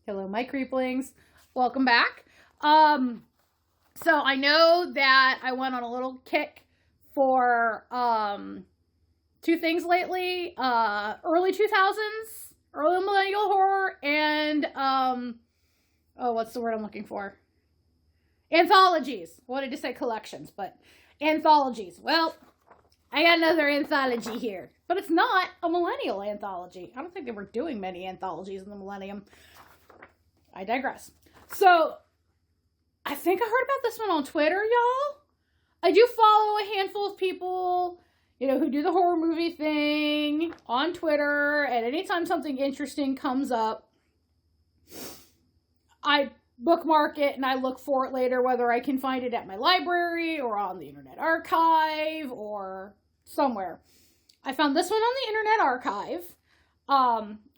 Hello, my creeplings. Welcome back. So I know that I went on a little kick for two things lately. Early 2000s, early millennial horror, and what's the word I'm looking for? Anthologies. I wanted to say collections, but anthologies. Well, I got another anthology here. But it's not a millennial anthology. I don't think they were doing many anthologies in the millennium. I digress. So, I think I heard about this one on Twitter, y'all. I do follow a handful of people, who do the horror movie thing on Twitter. And anytime something interesting comes up, I bookmark it and I look for it later, whether I can find it at my library or on the Internet Archive or somewhere. I found this one on the Internet Archive.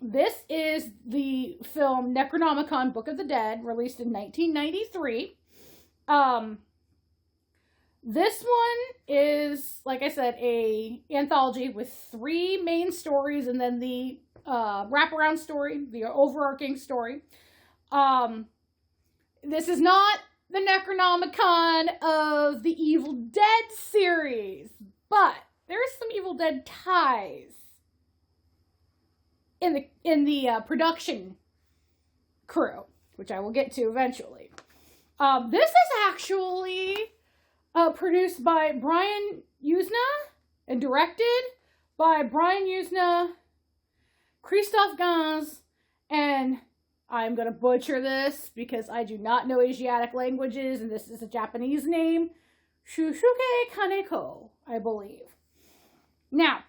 This is the film Necronomicon, Book of the Dead, released in 1993. This one is, like I said, a anthology with 3 main stories and then the wraparound story, the overarching story. This is not the Necronomicon of the Evil Dead series, but there is some Evil Dead ties in the production crew, which I will get to eventually. This is actually produced by Brian Yuzna and directed by Brian Yuzna, Christophe Gans, and I'm going to butcher this because I do not know Asiatic languages, and this is a Japanese name, Shushuke Kaneko, I believe. Now,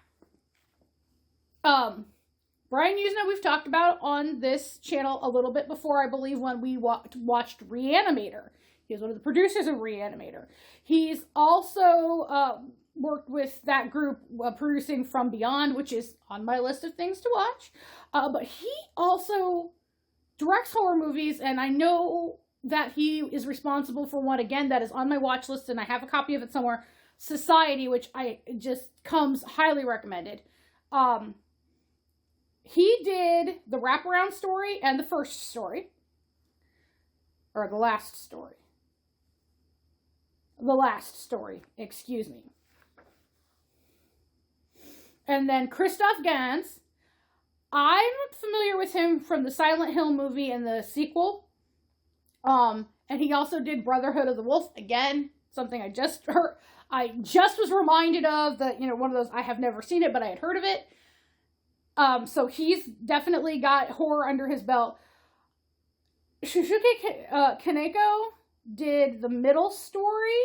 Brian Yuzna we've talked about on this channel a little bit before, I believe, when we watched Reanimator. He's one of the producers of Reanimator. He's also worked with that group producing From Beyond, which is on my list of things to watch. But he also directs horror movies, and I know that he is responsible for one, again, that is on my watch list, and I have a copy of it somewhere, Society, which comes highly recommended. He did the wraparound story and the first story. Or the last story. The last story, excuse me. And then Christophe Gans. I'm familiar with him from the Silent Hill movie and the sequel. And he also did Brotherhood of the Wolf. Again, something I just was reminded of, that, one of those, I have never seen it, but I had heard of it. So he's definitely got horror under his belt. Shushuke Kaneko did the middle story.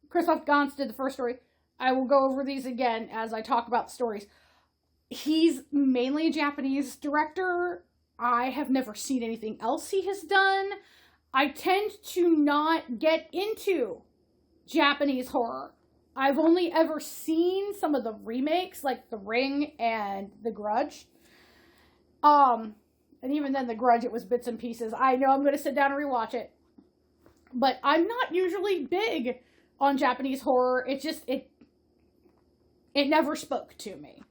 Christophe Gans did the first story. I will go over these again as I talk about the stories. He's mainly a Japanese director. I have never seen anything else he has done. I tend to not get into Japanese horror. I've only ever seen some of the remakes, like The Ring and The Grudge. And even then, The Grudge, it was bits and pieces. I know I'm going to sit down and rewatch it. But I'm not usually big on Japanese horror. It never spoke to me.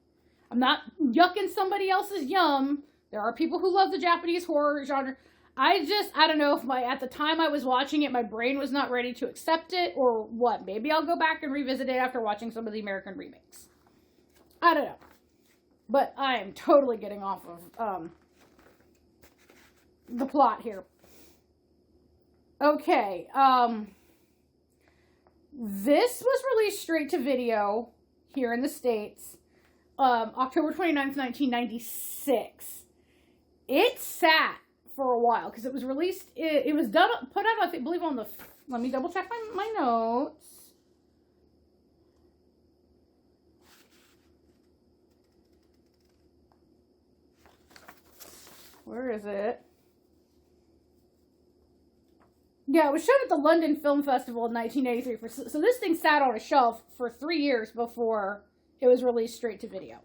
I'm not yucking somebody else's yum. There are people who love the Japanese horror genre. I don't know if at the time I was watching it, my brain was not ready to accept it or what. Maybe I'll go back and revisit it after watching some of the American remakes. I don't know. But I am totally getting off of the plot here. Okay. This was released straight to video here in the States. October 29th, 1996. It sat for a while because it was released. It was put out, I believe, on the. Let me double check my notes. Where is it? Yeah, it was shown at the London Film Festival in 1983. So this thing sat on a shelf for 3 years before it was released straight to video.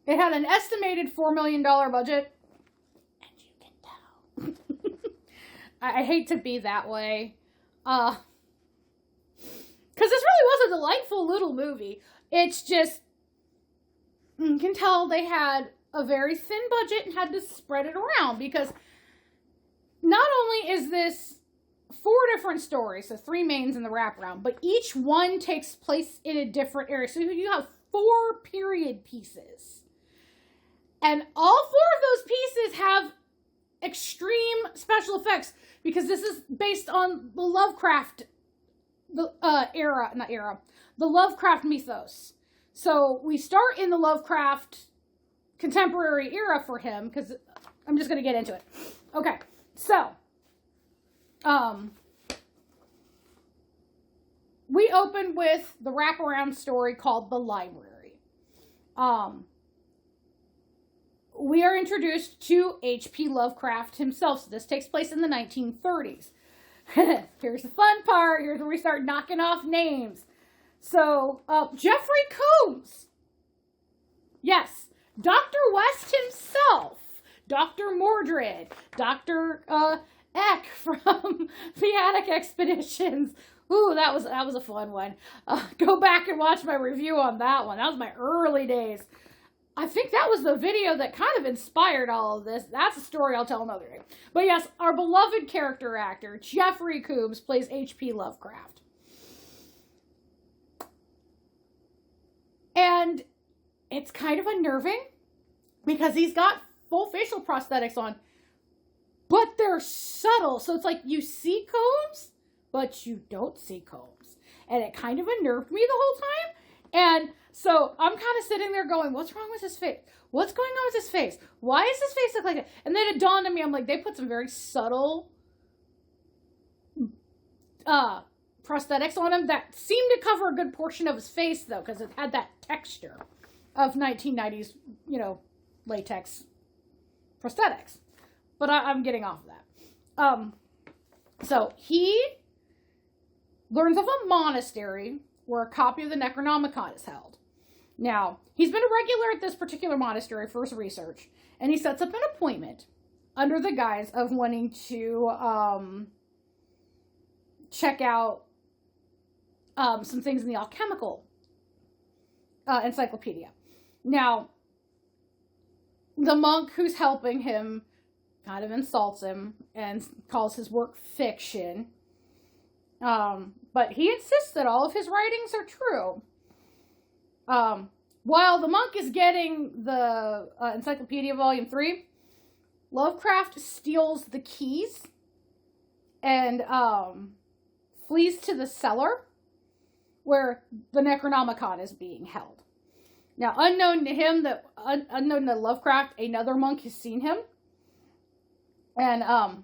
It had an estimated $4 million budget. And you can tell. I hate to be that way. Because this really was a delightful little movie. It's just, you can tell they had a very thin budget and had to spread it around, because not only is this 4 different stories, so 3 mains in the wraparound, but each one takes place in a different area. So you have 4 period pieces. And all 4 of those pieces have extreme special effects, because this is based on the Lovecraft the Lovecraft mythos. So we start in the Lovecraft contemporary era for him, because I'm just going to get into it. Okay, so we open with the wraparound story called The Library. We are introduced to H.P. Lovecraft himself. So this takes place in the 1930s. Here's the fun part. Here's where we start knocking off names. So, Jeffrey Combs. Yes, Dr. West himself. Dr. Mordred. Dr. Eck from the Attic Expeditions. Ooh, that was a fun one. Go back and watch my review on that one. That was my early days. I think that was the video that kind of inspired all of this. That's a story I'll tell another day. But yes, our beloved character actor, Jeffrey Combs, plays H.P. Lovecraft. And it's kind of unnerving, because he's got full facial prosthetics on, but they're subtle. So it's like you see Combs, but you don't see Combs. And it kind of unnerved me the whole time. And so I'm kind of sitting there going, what's wrong with his face? What's going on with his face? Why does his face look like that? And then it dawned on me, I'm like, they put some very subtle prosthetics on him that seemed to cover a good portion of his face, though, because it had that texture of 1990s, latex prosthetics. But I'm getting off of that. So he learns of a monastery where a copy of the Necronomicon is held. Now, he's been a regular at this particular monastery for his research, and he sets up an appointment under the guise of wanting to check out some things in the alchemical encyclopedia. Now, the monk who's helping him kind of insults him and calls his work fiction. But he insists that all of his writings are true. While the monk is getting the Encyclopedia Volume 3, Lovecraft steals the keys and flees to the cellar where the Necronomicon is being held. Now, unknown to him, unknown to Lovecraft, another monk has seen him. And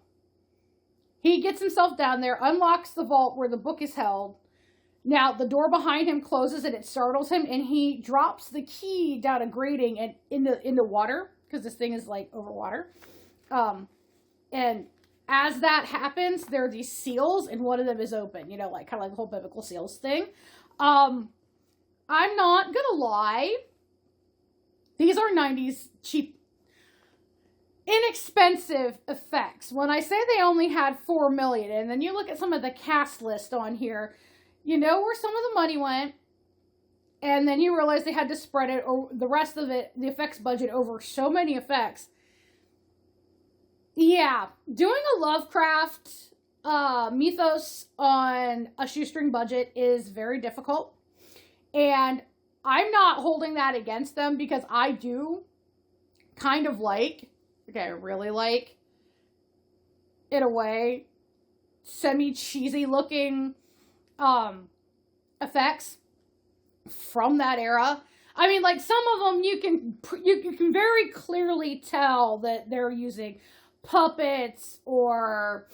he gets himself down there, unlocks the vault where the book is held. Now, the door behind him closes and it startles him, and he drops the key down a grating and into water, because this thing is like over water. And as that happens, there are these seals, and one of them is open, kind of like the whole biblical seals thing. I'm not gonna lie. These are 90s cheap, inexpensive effects. When I say they only had $4 million, and then you look at some of the cast list on here, you know where some of the money went, and then you realize they had to spread it, or the rest of it, the effects budget, over so many effects. Yeah, doing a Lovecraft mythos on a shoestring budget is very difficult, and I'm not holding that against them, because I do kind of I really like, in a way, semi-cheesy looking effects from that era. I mean, some of them you can very clearly tell that they're using puppets or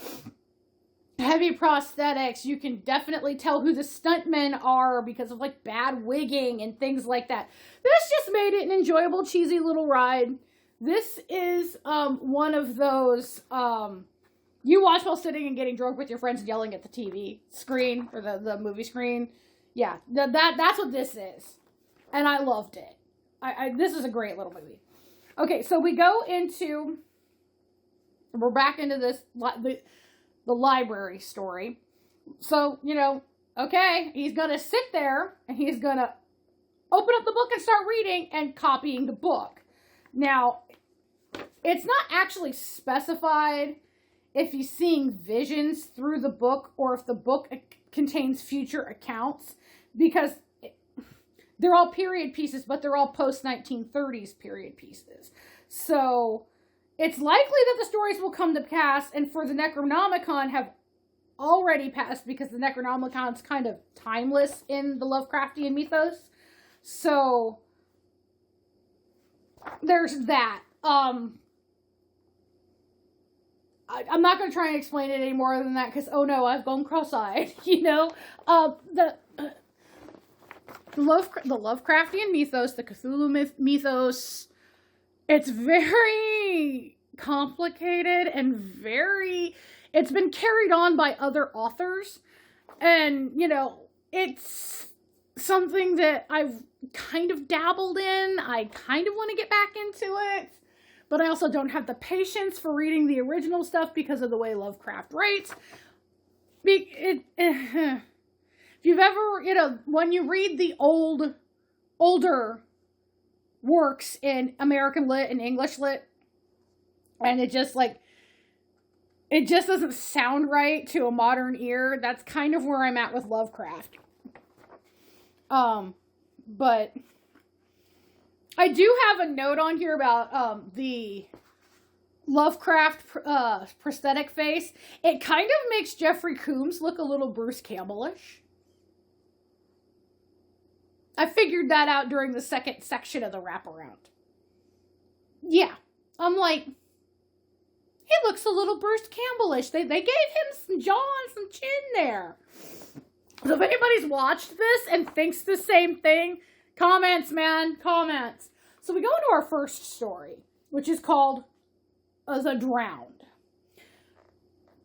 heavy prosthetics. You can definitely tell who the stuntmen are because of bad wigging and things like that. This just made it an enjoyable, cheesy little ride. This is one of those you watch while sitting and getting drunk with your friends and yelling at the TV screen or the movie screen. Yeah, that's what this is, and I loved it. This is a great little movie. Okay, so we're back into this the library story. So okay, he's gonna sit there and he's gonna open up the book and start reading and copying the book. Now, it's not actually specified if he's seeing visions through the book or if the book contains future accounts, because they're all period pieces, but they're all post-1930s period pieces. So it's likely that the stories will come to pass, and for the Necronomicon have already passed, because the Necronomicon's kind of timeless in the Lovecraftian mythos. So there's that. I'm not going to try and explain it any more than that, because, oh no, I've gone cross-eyed, you know? The Lovecraftian mythos, the Cthulhu mythos, it's very complicated and it's been carried on by other authors. And, you know, it's something that I've kind of dabbled in. I kind of want to get back into it. But I also don't have the patience for reading the original stuff because of the way Lovecraft writes. If you've ever, you know, when you read the older works in American Lit and English Lit, and it just doesn't sound right to a modern ear, that's kind of where I'm at with Lovecraft. But I do have a note on here about the Lovecraft prosthetic face. It kind of makes Jeffrey Combs look a little Bruce Campbell-ish. I figured that out during the second section of the wraparound. Yeah. I'm like, he looks a little Bruce Campbell-ish. They gave him some jaw and some chin there. So if anybody's watched this and thinks the same thing, comments, man, comments. So we go into our first story, which is called The Drowned.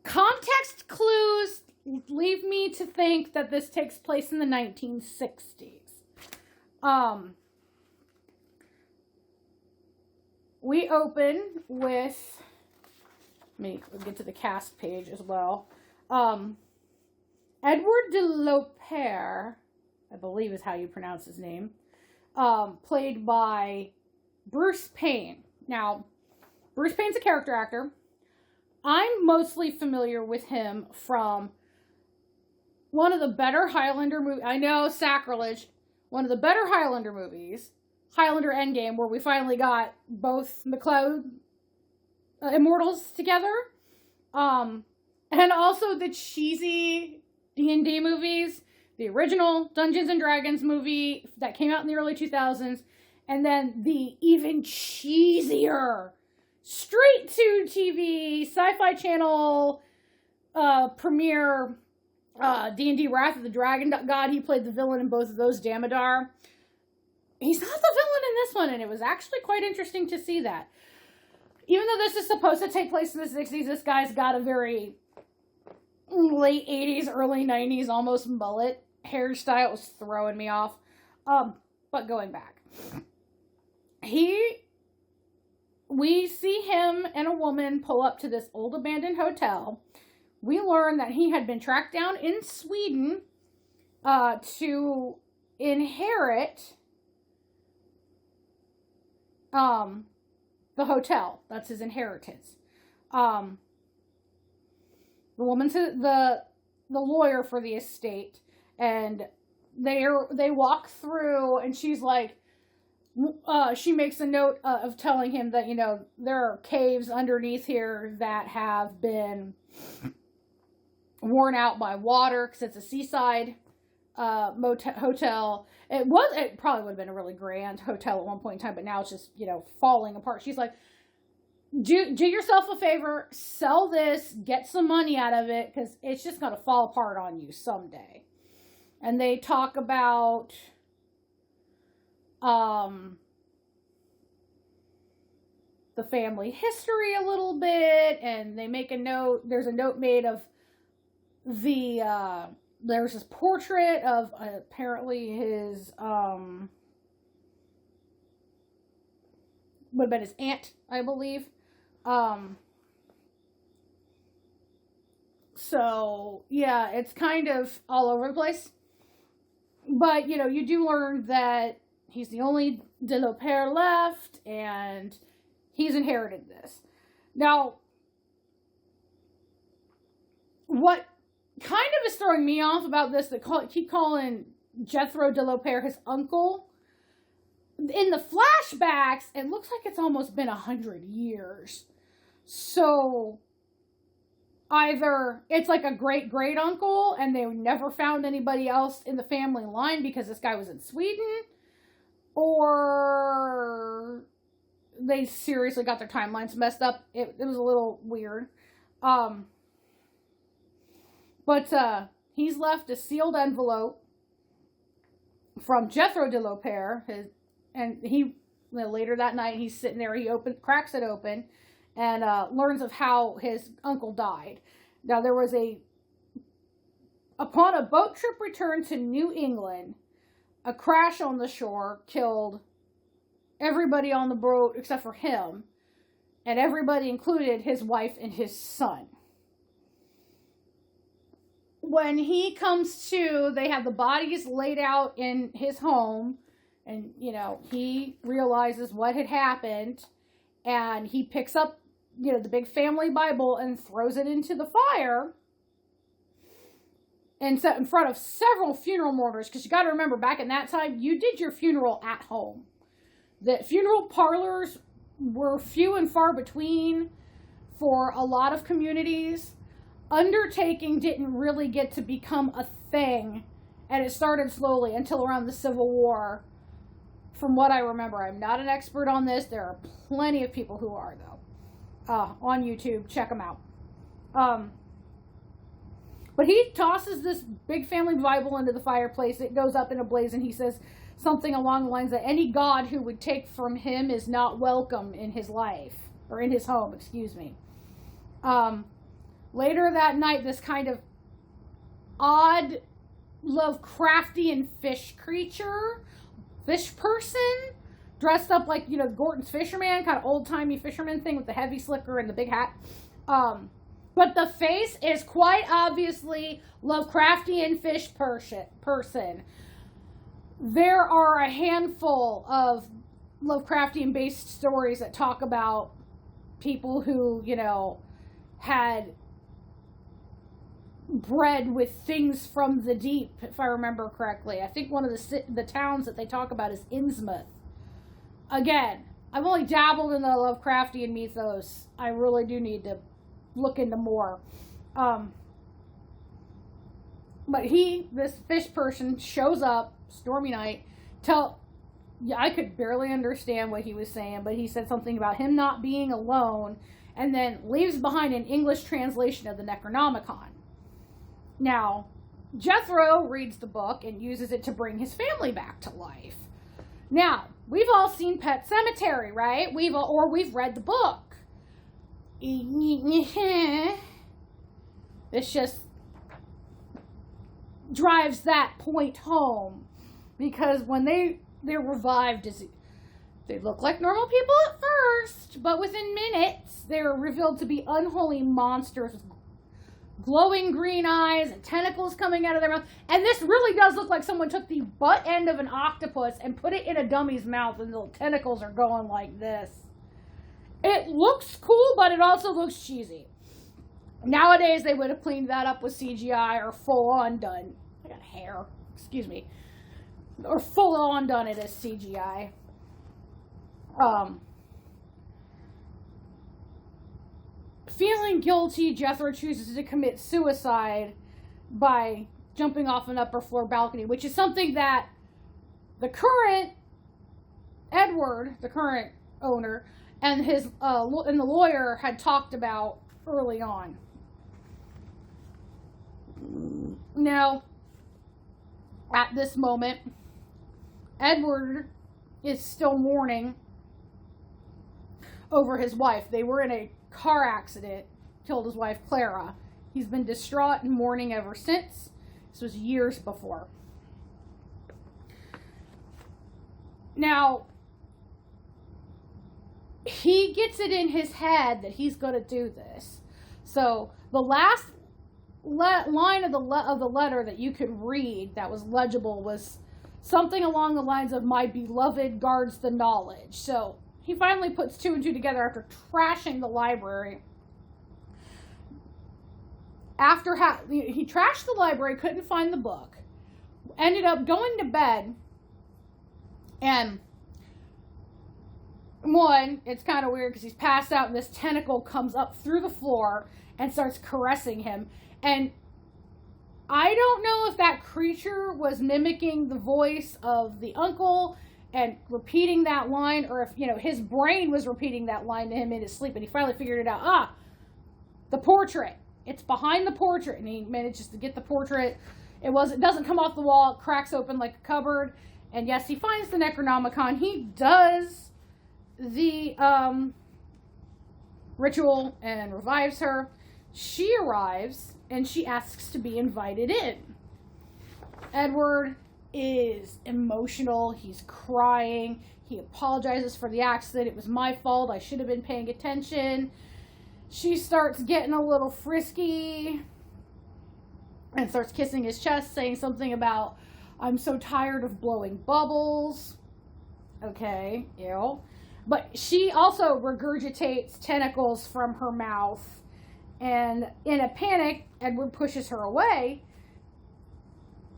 Context clues leave me to think that this takes place in the 1960s. We open with, let me get to the cast page as well. Edward de Lopere, I believe is how you pronounce his name, played by Bruce Payne. Now, Bruce Payne's a character actor. I'm mostly familiar with him from one of the better Highlander movies. I know, sacrilege. One of the better Highlander movies, Highlander Endgame, where we finally got both MacLeod immortals together. And also the cheesy D&D movies, the original Dungeons and Dragons movie that came out in the early 2000s, and then the even cheesier straight-to-TV Sci-Fi Channel premiere D&D Wrath of the Dragon God. He played the villain in both of those, Damodar. He's not the villain in this one, and it was actually quite interesting to see that. Even though this is supposed to take place in the 60s, this guy's got a very late 80s, early 90s, almost mullet hairstyle. It was throwing me off. But going back. We see him and a woman pull up to this old abandoned hotel. We learn that he had been tracked down in Sweden to inherit the hotel. That's his inheritance. The woman's the lawyer for the estate, and they walk through, and she's like, she makes a note of telling him that, you know, there are caves underneath here that have been worn out by water, because it's a seaside hotel. It probably would have been a really grand hotel at one point in time, but now it's just, you know, falling apart. She's like, do yourself a favor, sell this, get some money out of it, because it's just going to fall apart on you someday. And they talk about the family history a little bit, and they make a note. There's a note made of there's this portrait of apparently his would have been his aunt, I believe. So yeah, it's kind of all over the place. But, you know, you do learn that he's the only de la Pere left, and he's inherited this. Now, what kind of is throwing me off about this, that keep calling Jethro de la Pere his uncle. In the flashbacks, it looks like it's almost been 100 years. So, either it's like a great-great uncle, and they never found anybody else in the family line because this guy was in Sweden, or they seriously got their timelines messed up. It was a little weird. But he's left a sealed envelope from Jethro de la Pere, and he, later that night, he's sitting there, he cracks it open, and learns of how his uncle died. Now, there was upon a boat trip return to New England, a crash on the shore killed everybody on the boat except for him, and everybody included his wife and his son. When he comes to, they have the bodies laid out in his home, and, he realizes what had happened, and he picks up, the big family Bible and throws it into the fire, and set in front of several funeral mourners, because you got to remember, back in that time, you did your funeral at home. The funeral parlors were few and far between for a lot of communities. Undertaking didn't really get to become a thing, and it started slowly until around the Civil War. From what I remember, I'm not an expert on this. There are plenty of people who are, though, on YouTube. Check them out. But he tosses this big family Bible into the fireplace. It goes up in a blaze, and he says something along the lines that any God who would take from him is not welcome in his life, or in his home, excuse me. Later that night, this kind of odd Lovecraftian fish person, dressed up like, Gorton's fisherman, kind of old-timey fisherman thing with the heavy slicker and the big hat. But the face is quite obviously Lovecraftian fish person. There are a handful of Lovecraftian-based stories that talk about people who, had bred with things from the deep, if I remember correctly. I think one of the towns that they talk about is Innsmouth. Again, I've only dabbled in the Lovecraftian mythos. I really do need to look into more. But this fish person shows up, stormy night, I could barely understand what he was saying, but he said something about him not being alone, and then leaves behind an English translation of the Necronomicon. Now, Jethro reads the book and uses it to bring his family back to life. Now, we've all seen Pet Sematary, right? We've read the book. This just drives that point home, because when they're revived, they look like normal people at first, but within minutes, they're revealed to be unholy monsters with glowing green eyes and tentacles coming out of their mouth. And this really does look like someone took the butt end of an octopus and put it in a dummy's mouth, and the tentacles are going like this. It looks cool, but it also looks cheesy. Nowadays, they would have cleaned that up with CGI or full on done. I got hair. Excuse me. Or full on done it as CGI. Feeling guilty, Jethro chooses to commit suicide by jumping off an upper floor balcony, which is something that Edward, the current owner, and the lawyer had talked about early on. Now, at this moment, Edward is still mourning over his wife. They were in a car accident, killed his wife Clara. He's been distraught and mourning ever since. This was years before. Now, he gets it in his head that he's going to do this. So the last line of the letter that you could read that was legible was something along the lines of "my beloved guards the knowledge." So he finally puts two and two together after trashing the library. After he trashed the library, couldn't find the book, ended up going to bed, and one, it's kind of weird because he's passed out and this tentacle comes up through the floor and starts caressing him. And I don't know if that creature was mimicking the voice of the uncle and repeating that line, or if, his brain was repeating that line to him in his sleep, and he finally figured it out. The portrait. It's behind the portrait, and he manages to get the portrait. It doesn't come off the wall. It cracks open like a cupboard. And yes, he finds the Necronomicon. He does the ritual and revives her. She arrives, and she asks to be invited in. Edward is emotional. He's crying. He apologizes for the accident. It was my fault. I should have been paying attention. She starts getting a little frisky and starts kissing his chest, saying something about, "I'm so tired of blowing bubbles." Okay, ew. But she also regurgitates tentacles from her mouth, and in a panic, Edward pushes her away.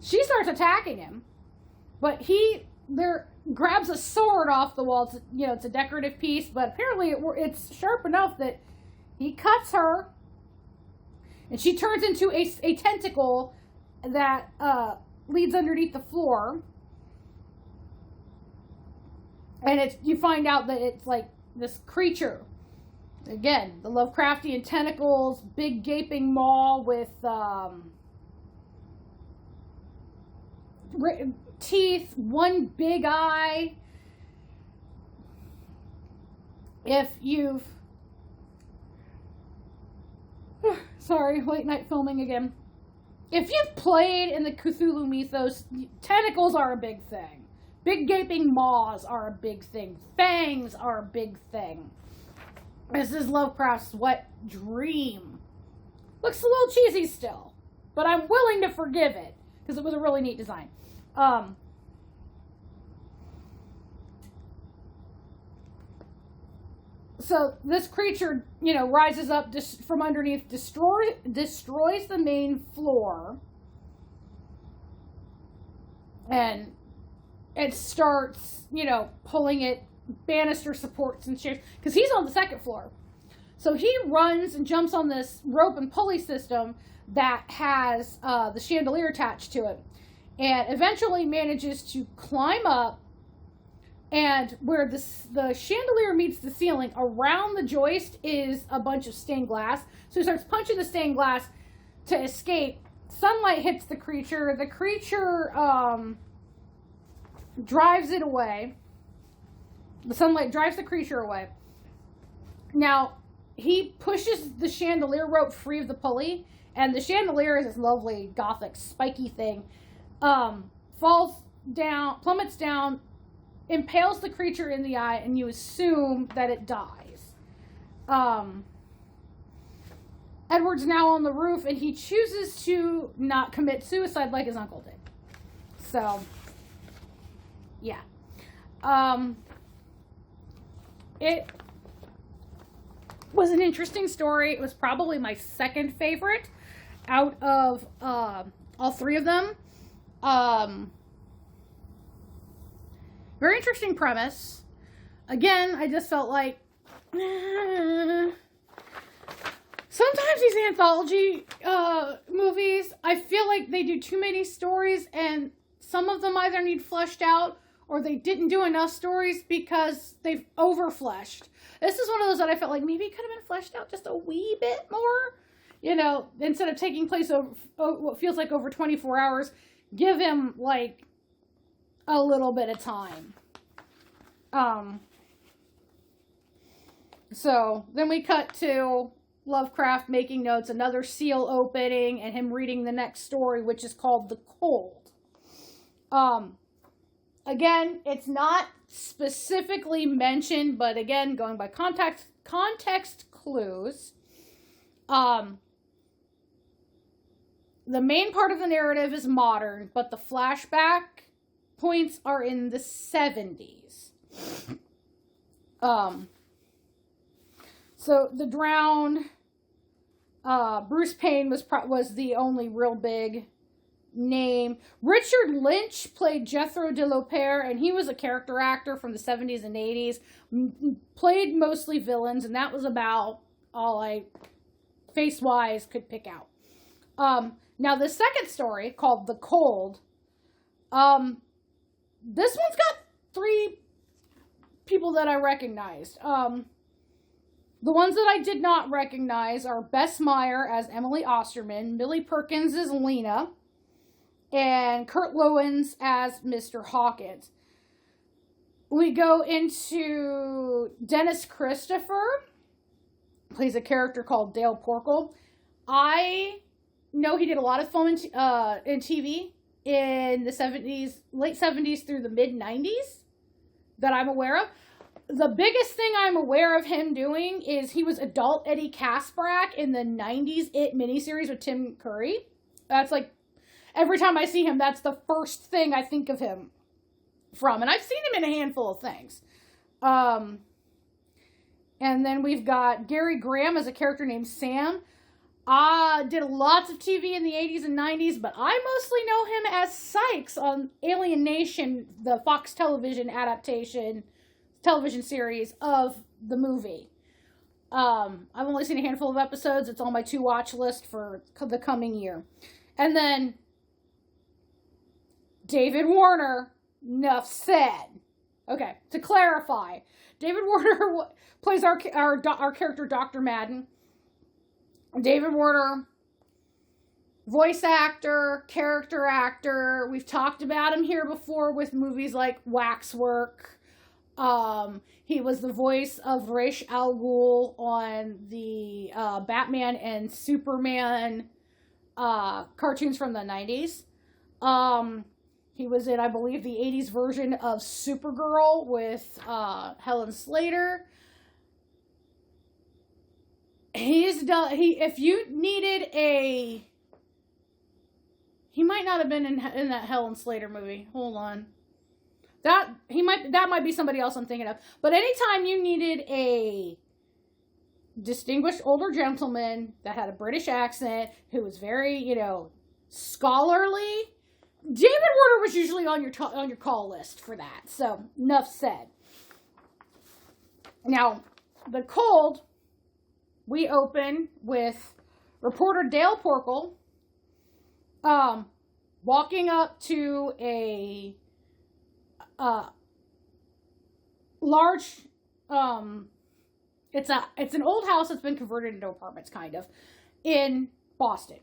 She starts attacking him, but he grabs a sword off the wall. It's a decorative piece, but apparently it's sharp enough that he cuts her, and she turns into a tentacle that leads underneath the floor. And you find out that it's like this creature. Again, the Lovecraftian tentacles, big gaping maw with teeth, one big eye. If you've... Sorry, late night filming again. If you've played in the Cthulhu mythos, tentacles are a big thing. Big gaping maws are a big thing. Fangs are a big thing. This is Lovecraft's wet dream. Looks a little cheesy still, but I'm willing to forgive it because it was a really neat design. So this creature, rises up from underneath, destroys the main floor, and it starts, pulling it, banister supports and chairs, because he's on the second floor. So he runs and jumps on this rope and pulley system that has the chandelier attached to it, and eventually manages to climb up. And where the chandelier meets the ceiling, around the joist is a bunch of stained glass. So he starts punching the stained glass to escape. Sunlight hits the creature. The creature drives it away. The sunlight drives the creature away. Now, he pushes the chandelier rope free of the pulley. And the chandelier is this lovely gothic spiky thing. Falls down, plummets down, impales the creature in the eye, and you assume that it dies. Edward's now on the roof, and he chooses to not commit suicide like his uncle did. So, yeah. It was an interesting story. It was probably my second favorite out of all three of them. Very interesting premise. Again, I just felt like sometimes these anthology movies, I feel like they do too many stories, and some of them either need fleshed out or they didn't do enough stories because they've overfleshed. This is one of those that I felt like maybe it could have been fleshed out just a wee bit more. Instead of taking place over what feels like over 24 hours, give him like a little bit of time. So then we cut to Lovecraft making notes, another seal opening, and him reading the next story, which is called The Cold. Again, it's not specifically mentioned, but again, going by context clues, the main part of the narrative is modern, but the flashback points are in the 70s. So the Drowned, Bruce Payne was the only real big name. Richard Lynch played Jethro de Lopere, and he was a character actor from the 70s and 80s. Played mostly villains, and that was about all I, face-wise, could pick out. Now, the second story, called The Cold, this one's got 3 people that I recognized. The ones that I did not recognize are Bess Meyer as Emily Osterman, Millie Perkins as Lena, and Kurt Lowens as Mr. Hawkins. We go into Dennis Christopher, plays a character called Dale Porkle. I know he did a lot of film in TV in the 70s, late 70s through the mid 90s that I'm aware of. The biggest thing I'm aware of him doing is he was adult Eddie Kaspbrak in the 90s It miniseries with Tim Curry. That's like, every time I see him, that's the first thing I think of him from. And I've seen him in a handful of things. And then we've got Gary Graham as a character named Sam. Did lots of TV in the 80s and 90s, but I mostly know him as Sykes on Alien Nation, the Fox television adaptation, television series of the movie. I've only seen a handful of episodes. It's on my to-watch list for the coming year. And then David Warner, enough said. Okay, to clarify, David Warner plays our character Dr. Madden. David Warner, voice actor, character actor. We've talked about him here before with movies like Waxwork. He was the voice of Ra's al Ghul on the Batman and Superman cartoons from the 90s. He was in, I believe, the 80s version of Supergirl with Helen Slater. If you needed he might not have been in that Helen Slater movie. Hold on. That might be somebody else I'm thinking of. But anytime you needed a distinguished older gentleman that had a British accent, who was very, scholarly, David Warner was usually on your call list for that. So, enough said. Now, The Cold, we open with reporter Dale Porkle walking up to a large, it's an old house that's been converted into apartments, kind of, in Boston.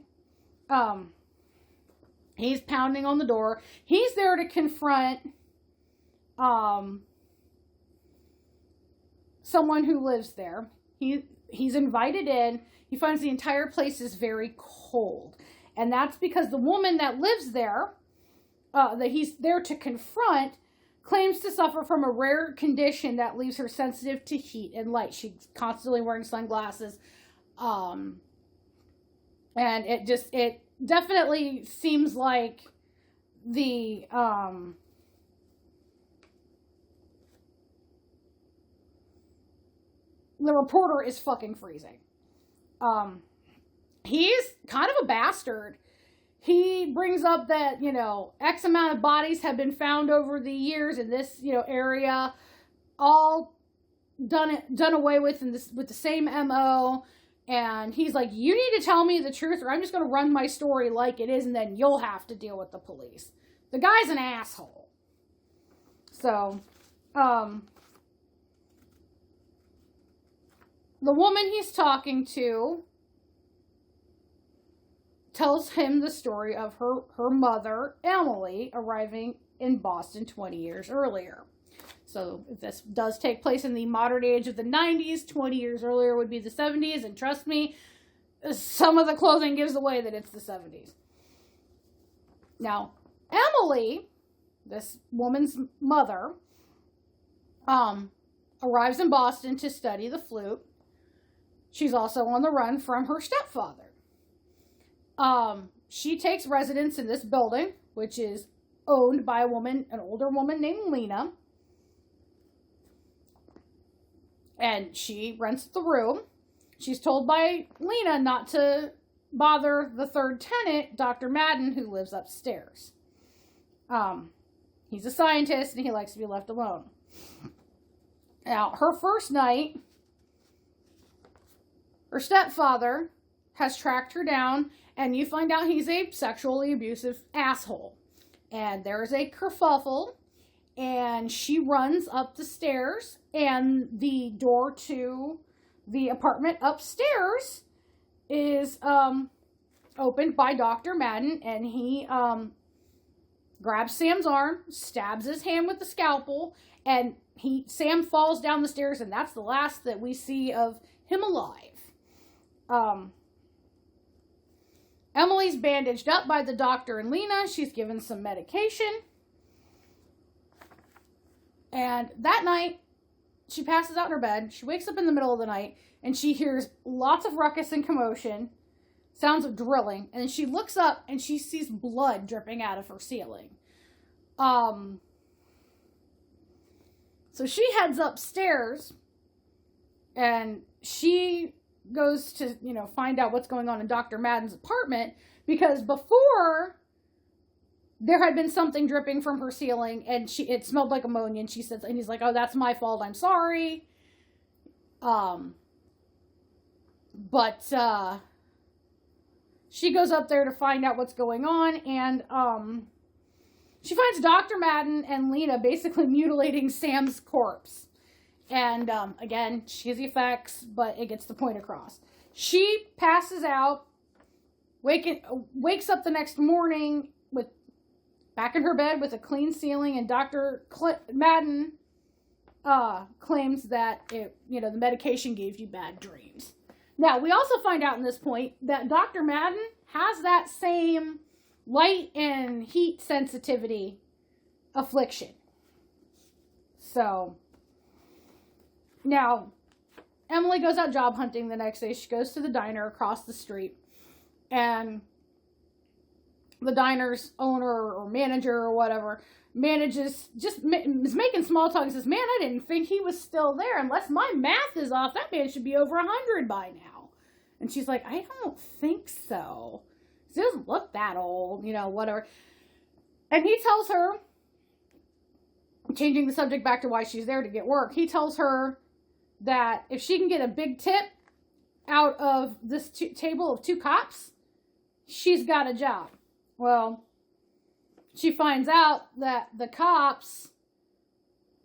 He's pounding on the door. He's there to confront someone who lives there. He's invited in. He finds the entire place is very cold. And that's because the woman that lives there, that he's there to confront, claims to suffer from a rare condition that leaves her sensitive to heat and light. She's constantly wearing sunglasses. And it definitely seems like the reporter is fucking freezing. He's kind of a bastard. He brings up that, X amount of bodies have been found over the years in this, area, all done away with with the same MO. And he's like, you need to tell me the truth or I'm just going to run my story like it is and then you'll have to deal with the police. The guy's an asshole. So, the woman he's talking to tells him the story of her mother, Emily, arriving in Boston 20 years earlier. So if this does take place in the modern age of the 90s, 20 years earlier would be the 70s, and trust me, some of the clothing gives away that it's the 70s. Now, Emily, this woman's mother, arrives in Boston to study the flute. She's also on the run from her stepfather. She takes residence in this building, which is owned by an older woman named Lena. And she rents the room. She's told by Lena not to bother the third tenant, Dr. Madden, who lives upstairs. He's a scientist and he likes to be left alone. Now, her first night, her stepfather has tracked her down, and you find out he's a sexually abusive asshole. And there's a kerfuffle, and she runs up the stairs, and the door to the apartment upstairs is opened by Dr. Madden, and he grabs Sam's arm, stabs his hand with the scalpel, and Sam falls down the stairs, and that's the last that we see of him alive. Emily's bandaged up by the doctor and Lena. She's given some medication. And that night, she passes out in her bed. She wakes up in the middle of the night, and she hears lots of ruckus and commotion, sounds of drilling, and then she looks up, and she sees blood dripping out of her ceiling. So she heads upstairs, and she goes to, find out what's going on in Dr. Madden's apartment, because before there had been something dripping from her ceiling, and it smelled like ammonia, and he's like, oh, that's my fault, I'm sorry. But she goes up there to find out what's going on, and she finds Dr. Madden and Lena basically mutilating Sam's corpse. And, again, cheesy effects, but it gets the point across. She passes out, wakes up the next morning back in her bed with a clean ceiling, and Dr. Madden claims that the medication gave you bad dreams. Now, we also find out in this point that Dr. Madden has that same light and heat sensitivity affliction. So, now, Emily goes out job hunting the next day. She goes to the diner across the street, and the diner's owner or manager or whatever is making small talk and says, man, I didn't think he was still there. Unless my math is off, that man should be over 100 by now. And she's like, I don't think so. He doesn't look that old, whatever. And he tells her, changing the subject back to why she's there to get work, he tells her that if she can get a big tip out of this table of 2 cops, she's got a job. Well, she finds out that the cops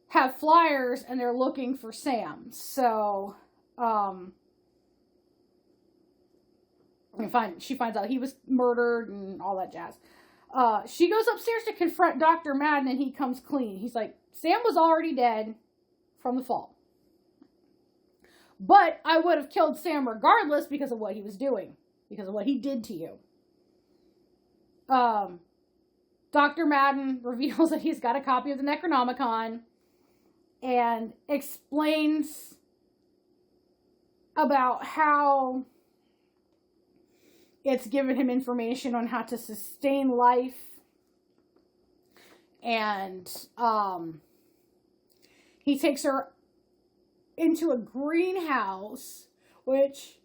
have flyers and they're looking for Sam. So, she finds out he was murdered and all that jazz. She goes upstairs to confront Dr. Madden, and he comes clean. He's like, Sam was already dead from the fall. But I would have killed Sam regardless because of what he was doing. Because of what he did to you. Dr. Madden reveals that he's got a copy of the Necronomicon and explains about how it's given him information on how to sustain life. And he takes her into a greenhouse, which,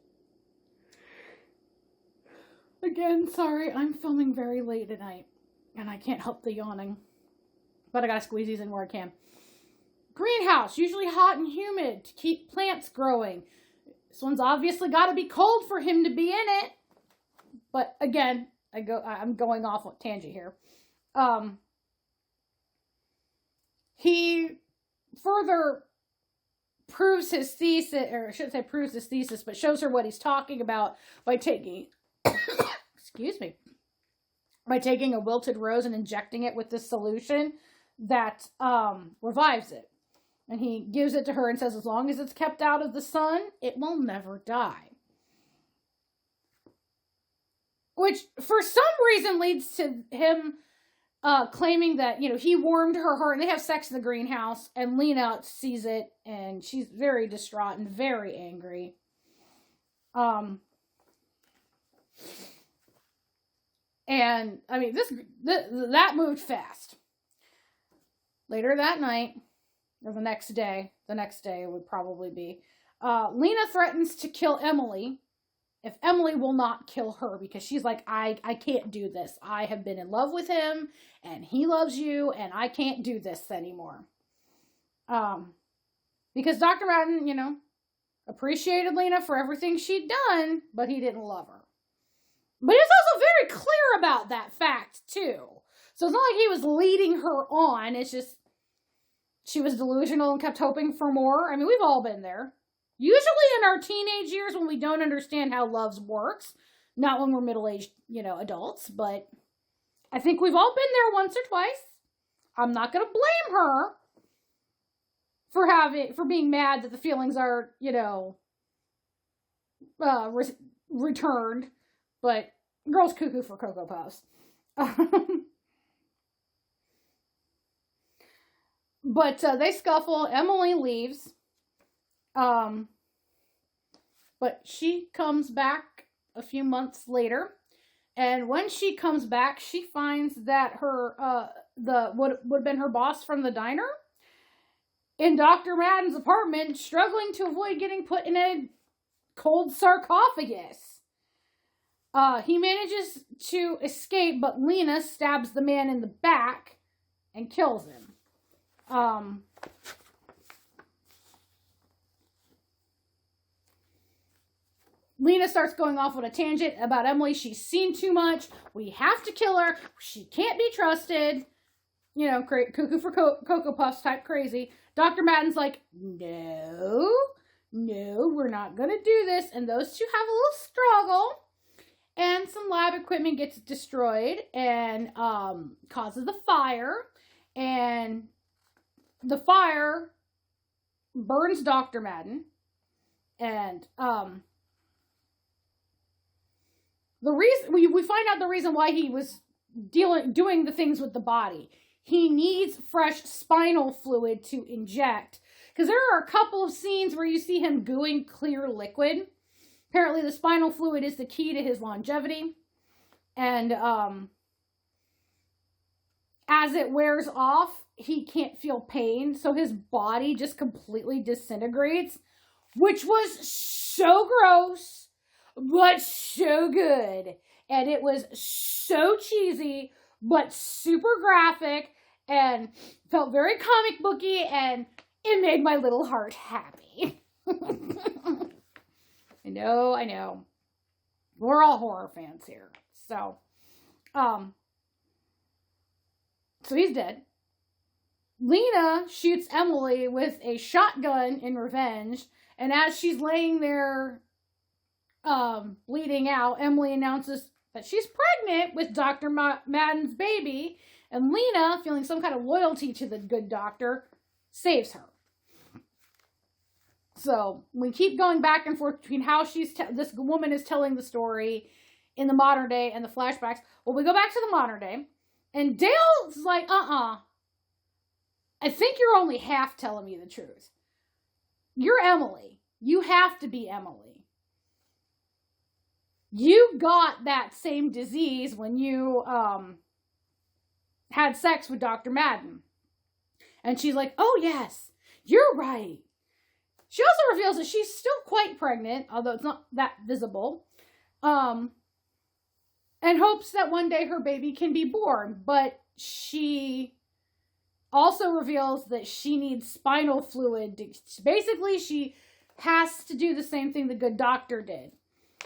again, sorry, I'm filming very late at night, and I can't help the yawning, but I gotta squeeze these in where I can. Greenhouse, usually hot and humid to keep plants growing. This one's obviously gotta be cold for him to be in it, but again, I'm going off on tangent here. He further proves his thesis, or I shouldn't say proves his thesis, but shows her what he's talking about by taking, by taking a wilted rose and injecting it with this solution that revives it. And he gives it to her and says, as long as it's kept out of the sun, it will never die. Which, for some reason, leads to him claiming that, he warmed her, and they have sex in the greenhouse, and Lena sees it, and she's very distraught and very angry. And, I mean, that moved fast. Later that night, or the next day it would probably be, Lena threatens to kill Emily if Emily will not kill her, because she's like, I can't do this. I have been in love with him, and he loves you, and I can't do this anymore. Because Dr. Madden, appreciated Lena for everything she'd done, but he didn't love her. But he was also very clear about that fact, too. So it's not like he was leading her on. It's just she was delusional and kept hoping for more. I mean, we've all been there. Usually in our teenage years when we don't understand how love works. Not when we're middle-aged, adults. But I think we've all been there once or twice. I'm not going to blame her for being mad that the feelings are, returned. But girl's cuckoo for Cocoa Puffs. But they scuffle. Emily leaves. But she comes back a few months later. And when she comes back, she finds that her, what would have been her boss from the diner, in Dr. Madden's apartment, struggling to avoid getting put in a cold sarcophagus. He manages to escape, but Lena stabs the man in the back and kills him. Lena starts going off on a tangent about Emily. She's seen too much. We have to kill her. She can't be trusted. Cuckoo for Cocoa Puffs type crazy. Dr. Madden's like, no, we're not going to do this. And those two have a little struggle. And some lab equipment gets destroyed and causes the fire. And the fire burns Dr. Madden. And the reason we find out the reason why he was doing the things with the body. He needs fresh spinal fluid to inject. Because there are a couple of scenes where you see him gooing clear liquid. Apparently the spinal fluid is the key to his longevity. And as it wears off, he can't feel pain. So his body just completely disintegrates. Which was so gross, but so good. And it was so cheesy, but super graphic. And felt very comic booky. And it made my little heart happy. I know. We're all horror fans here. So he's dead. Lena shoots Emily with a shotgun in revenge. And as she's laying there bleeding out, Emily announces that she's pregnant with Dr. Madden's baby. And Lena, feeling some kind of loyalty to the good doctor, saves her. So we keep going back and forth between how this woman is telling the story in the modern day and the flashbacks. Well, we go back to the modern day, and Dale's like, I think you're only half telling me the truth. You're Emily. You have to be Emily. You got that same disease when you had sex with Dr. Madden. And she's like, oh yes, you're right. She also reveals that she's still quite pregnant, although it's not that visible, and hopes that one day her baby can be born. But she also reveals that she needs spinal fluid. Basically, she has to do the same thing the good doctor did.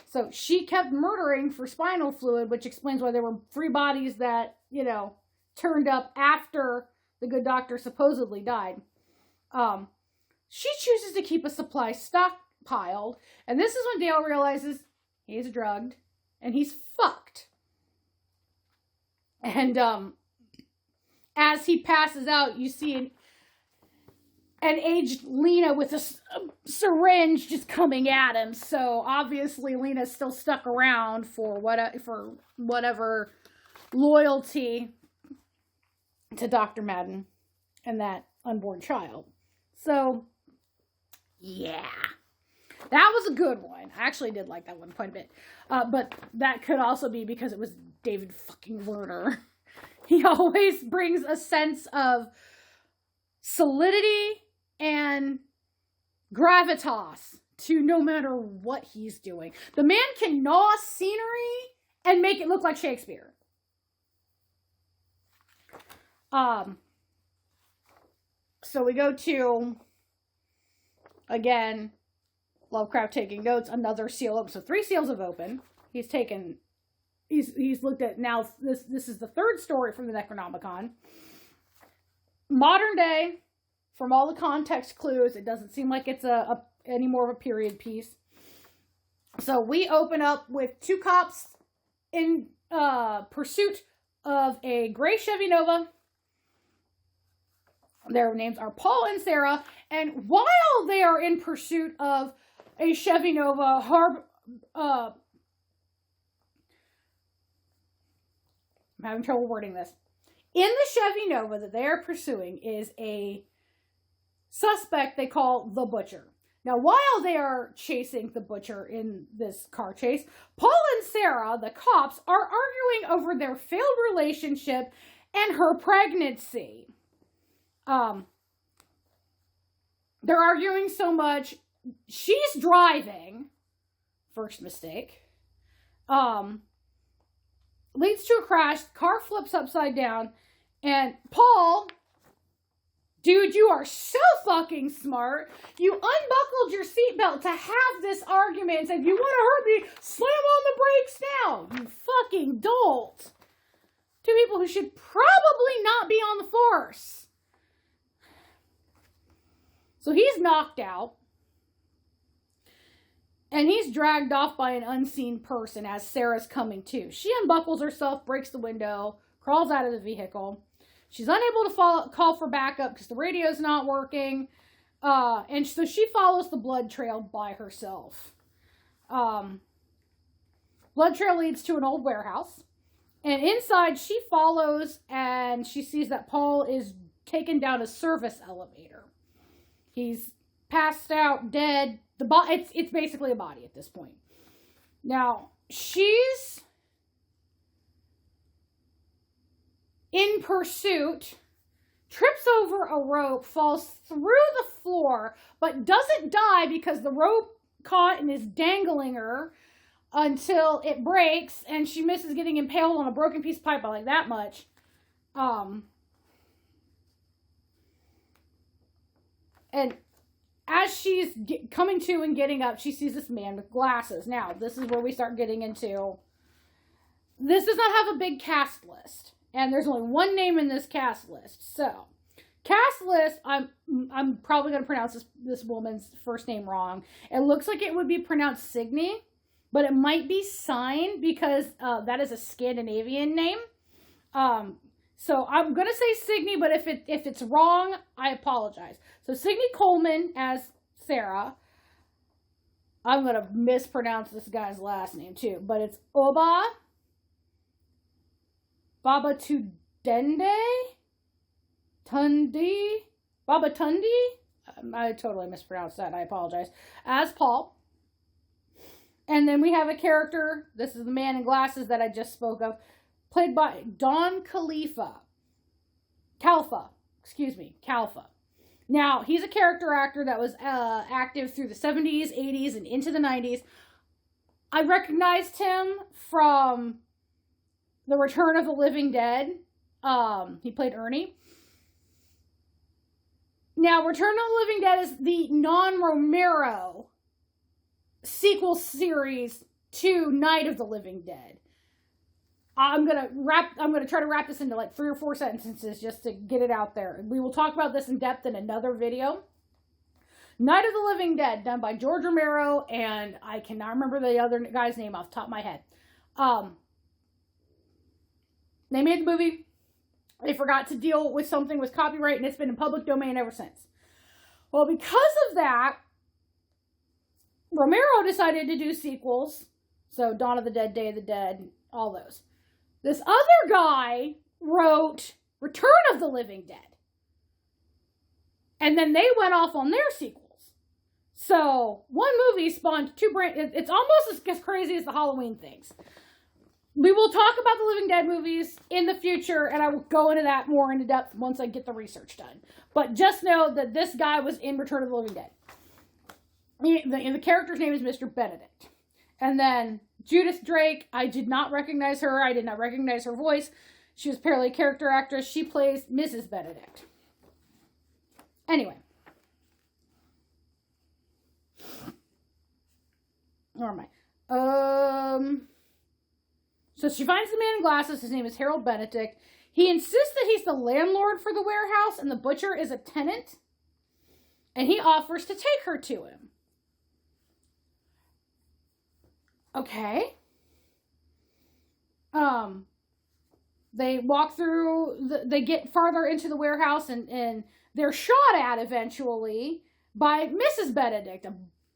So she kept murdering for spinal fluid, which explains why there were 3 bodies that, turned up after the good doctor supposedly died. She chooses to keep a supply stockpiled, and this is when Dale realizes he's drugged and he's fucked. And as he passes out, you see an aged Lena with a syringe just coming at him. So obviously Lena's still stuck around for whatever loyalty to Dr. Madden and that unborn child. So, yeah. That was a good one. I actually did like that one quite a bit. But that could also be because it was David fucking Werner. He always brings a sense of solidity and gravitas to no matter what he's doing. The man can gnaw scenery and make it look like Shakespeare. So we go to, again, Lovecraft taking notes, another seal open. So 3 seals have opened. He's looked at, now this is the 3rd story from the Necronomicon. Modern day, from all the context clues, it doesn't seem like it's any more of a period piece. So we open up with 2 cops in pursuit of a gray Chevy Nova. Their names are Paul and Sarah, and while they are in pursuit of a Chevy Nova, I'm having trouble wording this. In the Chevy Nova that they are pursuing is a suspect they call the Butcher. Now, while they are chasing the Butcher in this car chase, Paul and Sarah, the cops, are arguing over their failed relationship and her pregnancy. They're arguing so much. She's driving. First mistake. Leads to a crash. Car flips upside down. And Paul, dude, you are so fucking smart. You unbuckled your seatbelt to have this argument and said, you want to hurt me? Slam on the brakes now. You fucking dolt. 2 people who should probably not be on the force. So he's knocked out. And he's dragged off by an unseen person as Sarah's coming to. She unbuckles herself, breaks the window, crawls out of the vehicle. She's unable to call for backup because the radio's not working. And so she follows the blood trail by herself. Blood trail leads to an old warehouse. And inside she follows and she sees that Paul is taken down a service elevator. He's passed out, dead. It's basically a body at this point. Now, she's in pursuit, trips over a rope, falls through the floor, but doesn't die because the rope caught and is dangling her until it breaks, and she misses getting impaled on a broken piece of pipe. I like that much. And as she's coming to and getting up, she sees this man with glasses. Now, this is where we start getting into... This does not have a big cast list. And there's only one name in this cast list. So, cast list, I'm probably going to pronounce this woman's first name wrong. It looks like it would be pronounced Signe, but it might be Sign because that is a Scandinavian name. So I'm going to say Signe, but if it's wrong, I apologize. So Signe Coleman as Sarah. I'm going to mispronounce this guy's last name too, but it's Oba Baba Tudende? Tundi? Baba Tundi? I totally mispronounced that. I apologize. As Paul. And then we have a character. This is the man in glasses that I just spoke of. Played by Don Calfa. Now, he's a character actor that was active through the 70s, 80s, and into the 90s. I recognized him from The Return of the Living Dead. He played Ernie. Now, Return of the Living Dead is the non-Romero sequel series to Night of the Living Dead. I'm gonna try to wrap this into like 3 or 4 sentences just to get it out there. We will talk about this in depth in another video. Night of the Living Dead, done by George Romero, and I cannot remember the other guy's name off the top of my head. They made the movie. They forgot to deal with something with copyright, and it's been in public domain ever since. Well, because of that, Romero decided to do sequels. So Dawn of the Dead, Day of the Dead, all those. This other guy wrote Return of the Living Dead. And then they went off on their sequels. So, one movie spawned two it's almost as crazy as the Halloween things. We will talk about the Living Dead movies in the future, and I will go into that more into depth once I get the research done. But just know that this guy was in Return of the Living Dead. The character's name is Mr. Benedict. And then Judith Drake, I did not recognize her. I did not recognize her voice. She was apparently a character actress. She plays Mrs. Benedict. Anyway. Where am I? So she finds the man in glasses. His name is Harold Benedict. He insists that he's the landlord for the warehouse and the butcher is a tenant. And he offers to take her to him. Okay. They walk through, they get farther into the warehouse and they're shot at eventually by Mrs. Benedict, a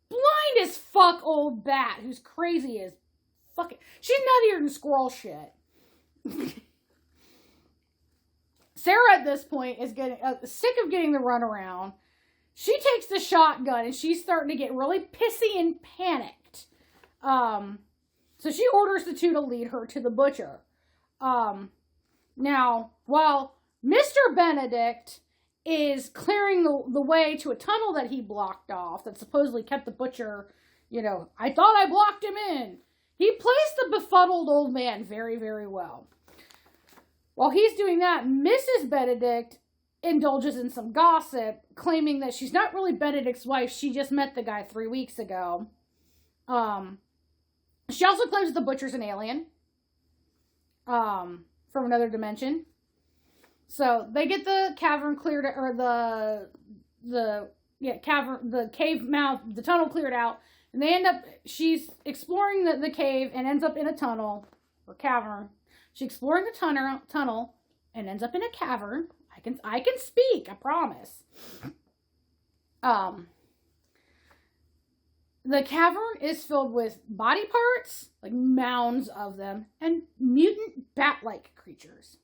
blind as fuck old bat who's crazy as fucking, she's nuttier than squirrel shit. Sarah at this point is getting sick of getting the runaround. She takes the shotgun and she's starting to get really pissy and panicked. So she orders the two to lead her to the butcher. Now, while Mr. Benedict is clearing the way to a tunnel that he blocked off that supposedly kept the butcher, I thought I blocked him in. He plays the befuddled old man very, very well. While he's doing that, Mrs. Benedict indulges in some gossip, claiming that she's not really Benedict's wife. She just met the guy 3 weeks ago. She also claims the butcher's an alien. From another dimension. So they get the cavern cleared, or the cave mouth, the tunnel cleared out, and they end up, she's exploring the cave and ends up in a tunnel, or cavern. She's exploring the tunnel and ends up in a cavern. I can speak, I promise. The cavern is filled with body parts, like mounds of them, and mutant bat-like creatures.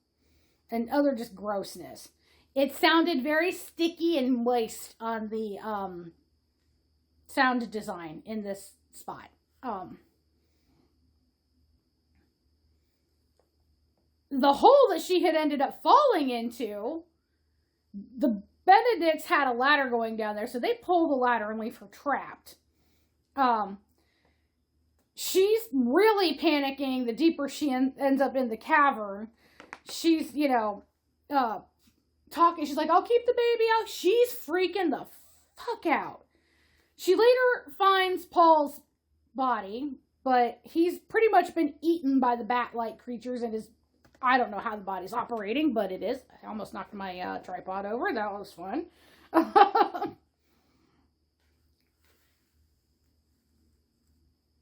And other just grossness. It sounded very sticky and moist on the sound design in this spot. The hole that she had ended up falling into, the Benedicts had a ladder going down there, so they pull the ladder and leave her trapped. She's really panicking the deeper she ends up in the cavern. She's, talking. She's like, I'll keep the baby out. She's freaking the fuck out. She later finds Paul's body, but he's pretty much been eaten by the bat-like creatures and I don't know how the body's operating, but it is. I almost knocked my tripod over. That was fun.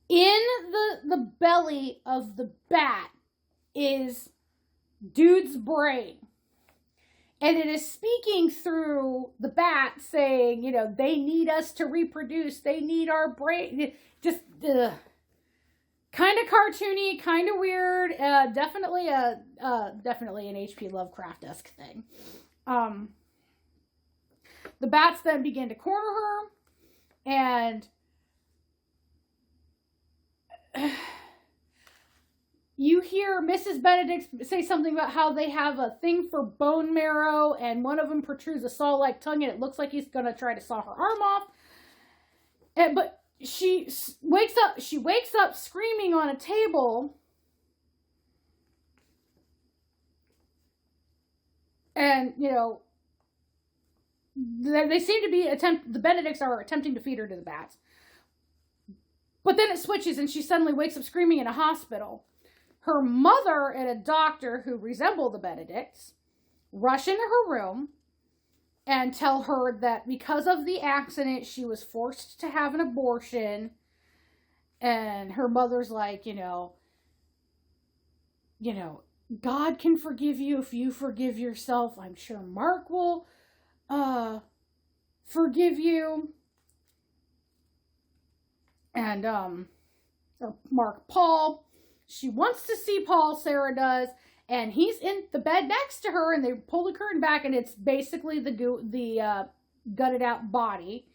In the belly of the bat is dude's brain. And it is speaking through the bat saying, they need us to reproduce. They need our brain. Just kind of cartoony, kind of weird. Definitely an H.P. Lovecraft-esque thing. The bats then begin to corner her. And you hear Mrs. Benedict say something about how they have a thing for bone marrow, and one of them protrudes a saw-like tongue, and it looks like he's going to try to saw her arm off. But she wakes up screaming on a table, and, they seem to be the Benedicts are attempting to feed her to the bats. But then it switches, and she suddenly wakes up screaming in a hospital. Her mother and a doctor who resemble the Benedicts rush into her room and tell her that because of the accident, she was forced to have an abortion. And her mother's like, God can forgive you if you forgive yourself. I'm sure Mark will forgive you. And, or Paul. She wants to see Paul, Sarah does, and he's in the bed next to her, and they pull the curtain back, and it's basically the gutted out body.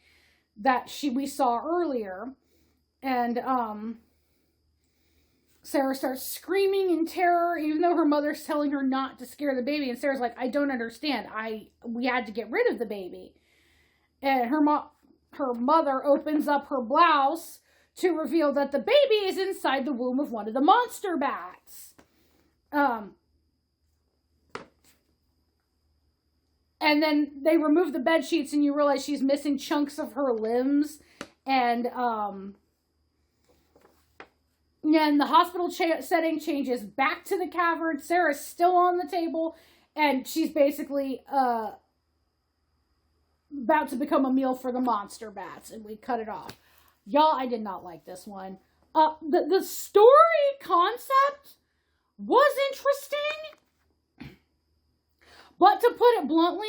that we saw earlier. And Sarah starts screaming in terror, even though her mother's telling her not to scare the baby. And Sarah's like, I don't understand. We had to get rid of the baby. And her mother opens up her blouse to reveal that the baby is inside the womb of one of the monster bats. And then they remove the bed sheets and you realize she's missing chunks of her limbs. And then the hospital setting changes back to the cavern. Sarah's still on the table and she's basically about to become a meal for the monster bats. And we cut it off. Y'all, I did not like this one. The story concept was interesting. But to put it bluntly,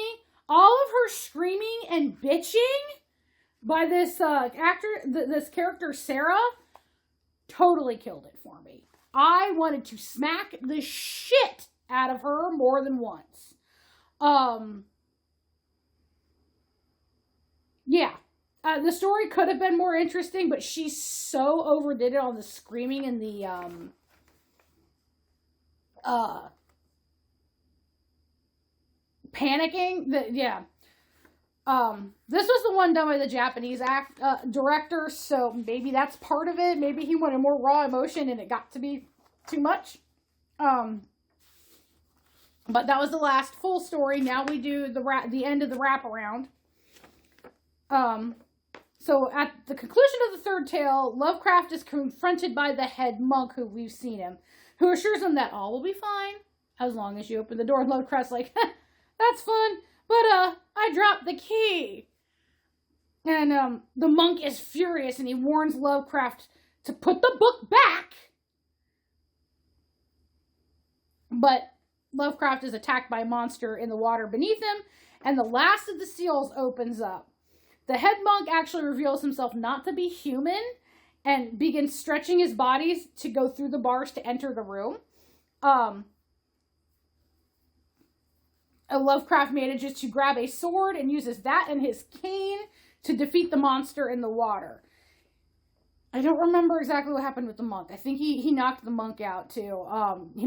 all of her screaming and bitching by this this character, Sarah, totally killed it for me. I wanted to smack the shit out of her more than once. Yeah. The story could have been more interesting, but she so overdid it on the screaming and the, panicking. This was the one done by the Japanese director, so maybe that's part of it. Maybe he wanted more raw emotion and it got to be too much. But that was the last full story. Now we do the end of the wraparound. So at the conclusion of the third tale, Lovecraft is confronted by the head monk who we've seen him, who assures him that all will be fine as long as you open the door. And Lovecraft's like, that's fun, but I dropped the key. And the monk is furious and he warns Lovecraft to put the book back. But Lovecraft is attacked by a monster in the water beneath him, and the last of the seals opens up. The head monk actually reveals himself not to be human and begins stretching his body to go through the bars to enter the room. Lovecraft manages to grab a sword and uses that and his cane to defeat the monster in the water. I don't remember exactly what happened with the monk. I think he knocked the monk out too.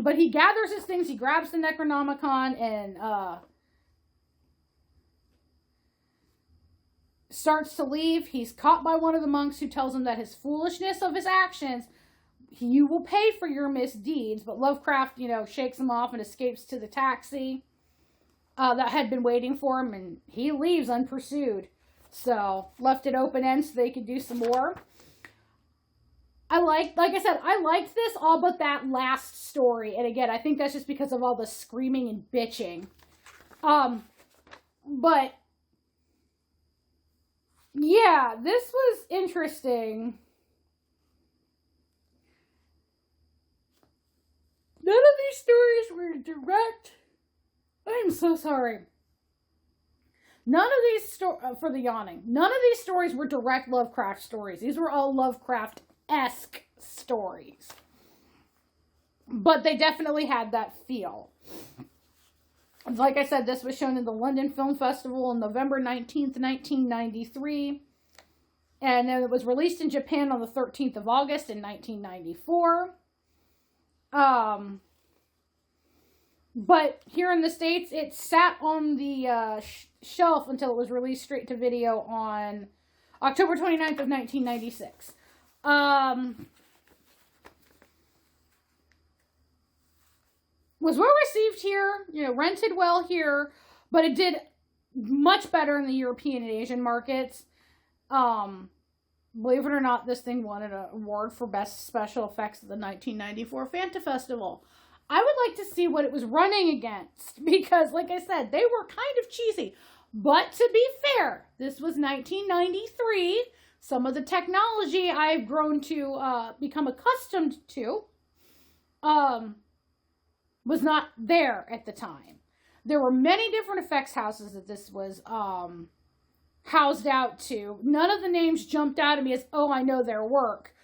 But he gathers his things, he grabs the Necronomicon and starts to leave. He's caught by one of the monks who tells him that his foolishness of his actions, you will pay for your misdeeds. But Lovecraft, shakes him off and escapes to the taxi that had been waiting for him, and he leaves unpursued. So, left it open-end so they could do some more. Like I said, I liked this all but that last story. And again, I think that's just because of all the screaming and bitching. But yeah, this was interesting. None of these stories were direct. I'm so sorry. None of these for the yawning. None of these stories were direct Lovecraft stories. These were all Lovecraft-esque stories. But they definitely had that feel. Like I said, this was shown in the London Film Festival on November 19th, 1993. And then it was released in Japan on the 13th of August in 1994. But here in the States, it sat on the shelf until it was released straight to video on October 29th of 1996. Was well received here, rented well here, but it did much better in the European and Asian markets. Believe it or not, this thing won an award for Best Special Effects at the 1994 Fanta Festival. I would like to see what it was running against, because, like I said, they were kind of cheesy. But to be fair, this was 1993. Some of the technology I've grown to become accustomed to was not there at the time. There were many different effects houses that this was housed out to. None of the names jumped out at me as, oh, I know their work.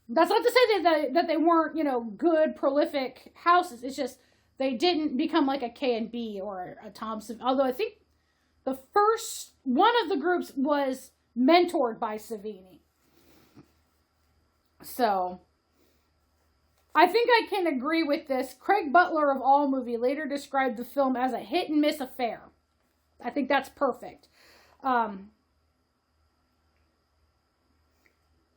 That's not to say that they weren't, good, prolific houses. It's just they didn't become like a K&B or a Thompson. Although I think the first one of the groups was mentored by Savini. So, I think I can agree with this. Craig Butler of AllMovie later described the film as a hit and miss affair. I think that's perfect.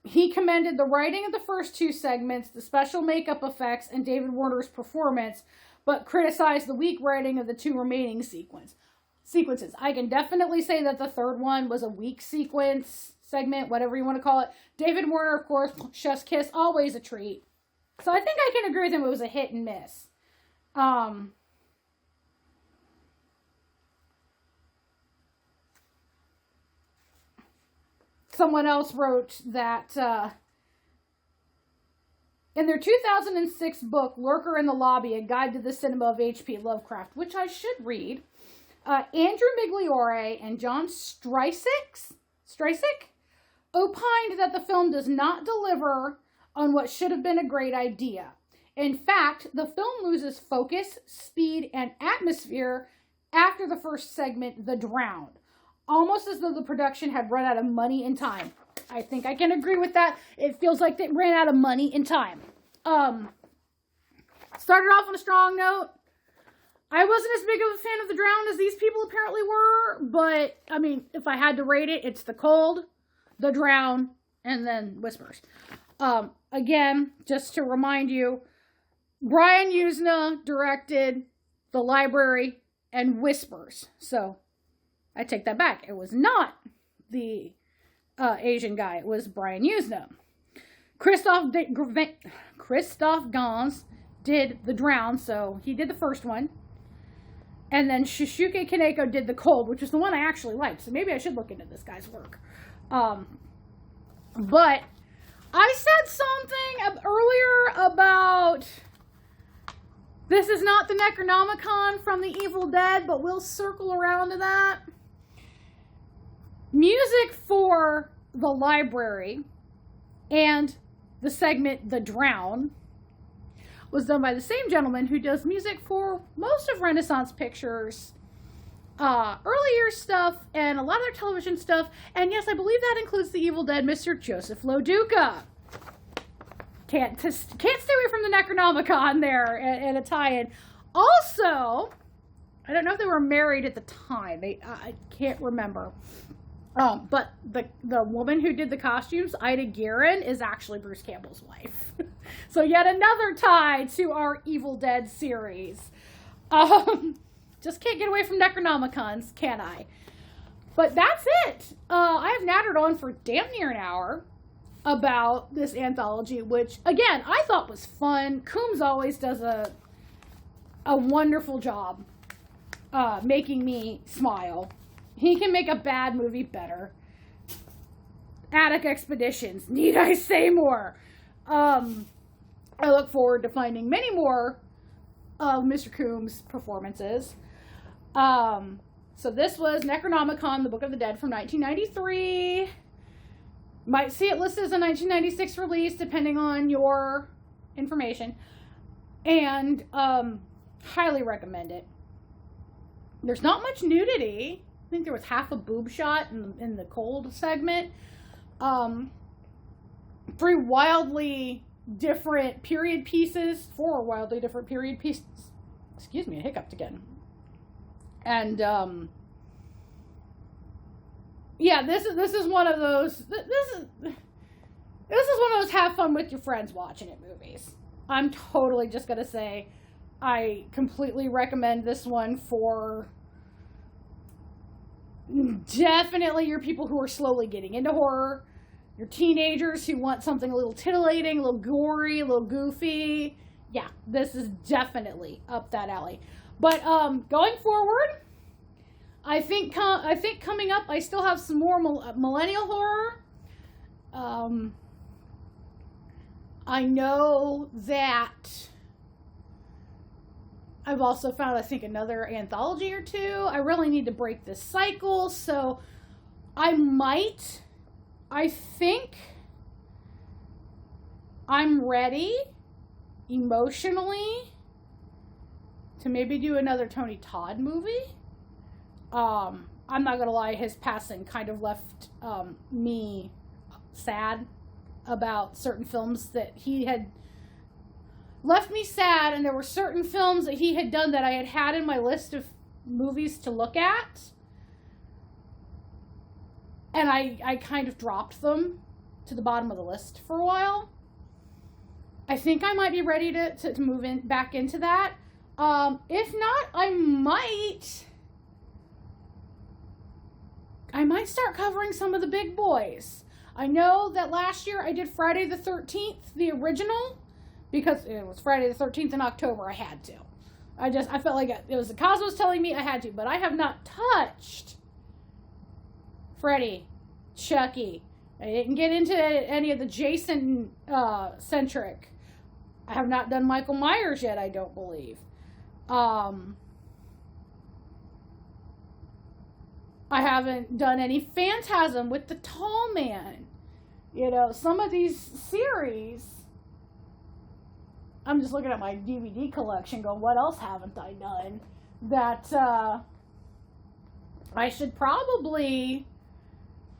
He commended the writing of the first two segments, the special makeup effects, and David Warner's performance, but criticized the weak writing of the two remaining sequences. I can definitely say that the third one was a weak segment, whatever you want to call it. David Warner, of course, Chef's Kiss, always a treat. So I think I can agree with him. It was a hit and miss. Someone else wrote that in their 2006 book, Lurker in the Lobby, A Guide to the Cinema of H.P. Lovecraft, which I should read, Andrew Migliore and John Streisick opined that the film does not deliver on what should have been a great idea. In fact, the film loses focus, speed, and atmosphere after the first segment, The Drowned. Almost as though the production had run out of money and time. I think I can agree with that. It feels like they ran out of money and time. Started off on a strong note. I wasn't as big of a fan of The Drowned as these people apparently were, but, I mean, if I had to rate it, it's The Cold, The Drowned, and then Whispers. Again, just to remind you, Brian Yuzna directed The Library and Whispers. So, I take that back. It was not the Asian guy. It was Brian Yuzna. Christoph Gans did The Drowned, so he did the first one. And then Shusuke Kaneko did The Cold, which is the one I actually liked. So maybe I should look into this guy's work. But I said something earlier about this is not the Necronomicon from the Evil Dead, but we'll circle around to that. Music for The Library and the segment The Drown was done by the same gentleman who does music for most of Renaissance Pictures' earlier stuff and a lot of their television stuff. And yes, I believe that includes the Evil Dead, Mr. Joseph Loduca. Can't stay away from the Necronomicon there and a tie-in. Also, I don't know if they were married at the time. I can't remember. But the woman who did the costumes, Ida Guerin, is actually Bruce Campbell's wife. So yet another tie to our Evil Dead series. Just can't get away from Necronomicons, can I? But that's it. I have nattered on for damn near an hour about this anthology, which, again, I thought was fun. Coombs always does a wonderful job making me smile. He can make a bad movie better. Attic Expeditions. Need I say more? I look forward to finding many more of Mr. Coombs' performances. So this was Necronomicon, the Book of the Dead from 1993. Might see it listed as a 1996 release, depending on your information. And highly recommend it. There's not much nudity. I think there was half a boob shot in the Cold segment. 3 wildly different period pieces. 4 wildly different period pieces. Excuse me, I hiccuped again. And yeah, this is one of those. This is one of those have fun with your friends watching it movies. I'm totally just gonna say, I completely recommend this one for definitely your people who are slowly getting into horror, your teenagers who want something a little titillating, a little gory, a little goofy. Yeah, this is definitely up that alley. But going forward, I think coming up, I still have some more millennial horror. I know that I've also found, I think, another anthology or two. I really need to break this cycle, so I think I'm ready emotionally to maybe do another Tony Todd movie. I'm not gonna lie, his passing kind of left me sad about certain films that he had left me sad, and there were certain films that he had done that I had in my list of movies to look at, and I kind of dropped them to the bottom of the list for a while. I think I might be ready to move back into that. If not, I might start covering some of the big boys. I know that last year I did Friday the 13th, the original, because it was Friday the 13th in October. I had to. I felt like it was the Cosmos telling me I had to, but I have not touched Freddy, Chucky. I didn't get into any of the Jason centric. I have not done Michael Myers yet, I don't believe. I haven't done any Phantasm with the tall man. You know, some of these series, I'm just looking at my DVD collection going, what else haven't I done? That I should probably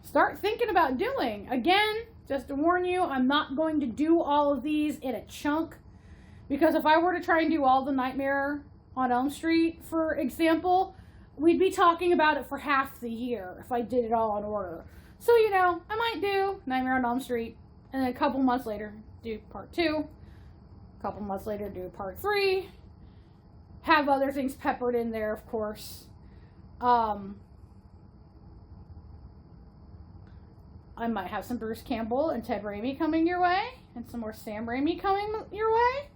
start thinking about doing. Again, just to warn you, I'm not going to do all of these in a chunk, because if I were to try and do all the Nightmare on Elm Street, for example, we'd be talking about it for half the year if I did it all in order. So, you know, I might do Nightmare on Elm Street, and then a couple months later do part 2, a couple months later do part 3, have other things peppered in there, of course. I might have some Bruce Campbell and Ted Raimi coming your way, and some more Sam Raimi coming your way.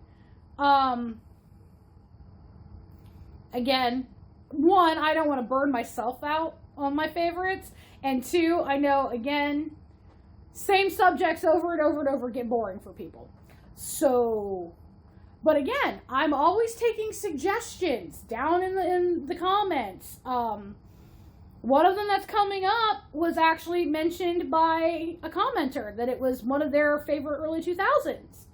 Again, 1, I don't want to burn myself out on my favorites, and 2, I know, again, same subjects over and over and over get boring for people. So, but again, I'm always taking suggestions down in the comments. One of them that's coming up was actually mentioned by a commenter, that it was one of their favorite early 2000s.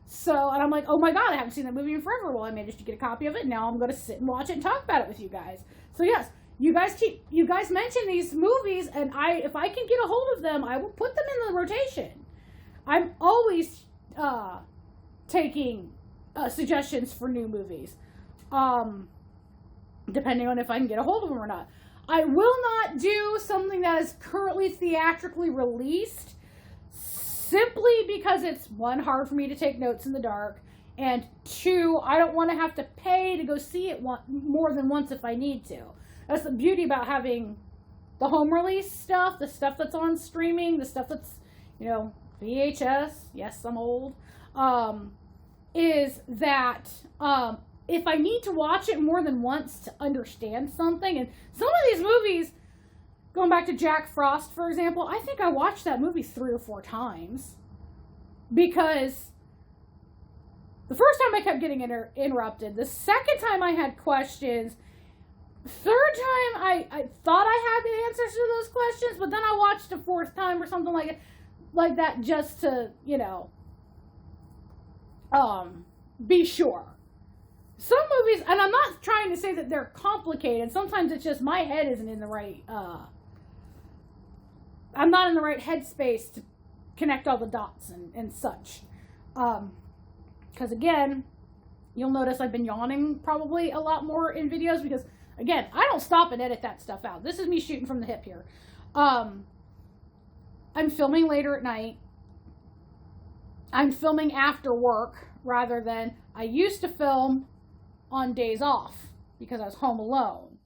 So, and I'm like, oh my god, I haven't seen that movie in forever. Well, I managed to get a copy of it. Now I'm going to sit and watch it and talk about it with you guys. So yes, you guys mention these movies, and if I can get a hold of them, I will put them in the rotation. I'm always taking suggestions for new movies, depending on if I can get a hold of them or not. I will not do something that is currently theatrically released, simply because it's, 1, hard for me to take notes in the dark, and 2, I don't want to have to pay to go see it more than once if I need to. That's the beauty about having the home release stuff, the stuff that's on streaming, the stuff that's, you know, VHS, yes, I'm old, is that if I need to watch it more than once to understand something, and some of these movies, going back to Jack Frost, for example, I think I watched that movie 3 or 4 times, because the first time I kept getting interrupted, the second time I had questions, third time I thought I had the answers to those questions, but then I watched a 4th time or something like that just to, you know, be sure. Some movies, and I'm not trying to say that they're complicated, sometimes it's just my head isn't in the right, I'm not in the right headspace to connect all the dots and such. Because again, you'll notice I've been yawning probably a lot more in videos, because again, I don't stop and edit that stuff out. This is me shooting from the hip here. I'm filming later at night. I'm filming after work rather than, I used to film on days off because I was home alone.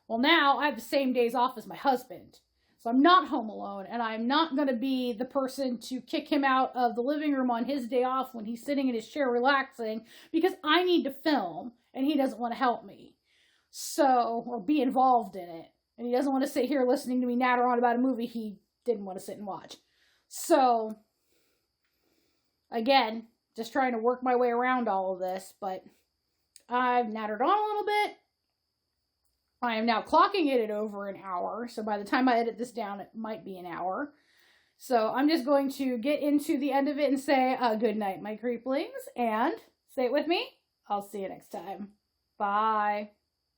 Well, now I have the same days off as my husband. So I'm not home alone, and I'm not going to be the person to kick him out of the living room on his day off when he's sitting in his chair relaxing, because I need to film and he doesn't want to help me. So, or be involved in it. And he doesn't want to sit here listening to me natter on about a movie he didn't want to sit and watch. So, again, just trying to work my way around all of this, but I've nattered on a little bit. I am now clocking it at over an hour, so by the time I edit this down, it might be an hour. So I'm just going to get into the end of it and say good night, my creeplings, and say it with me. I'll see you next time. Bye.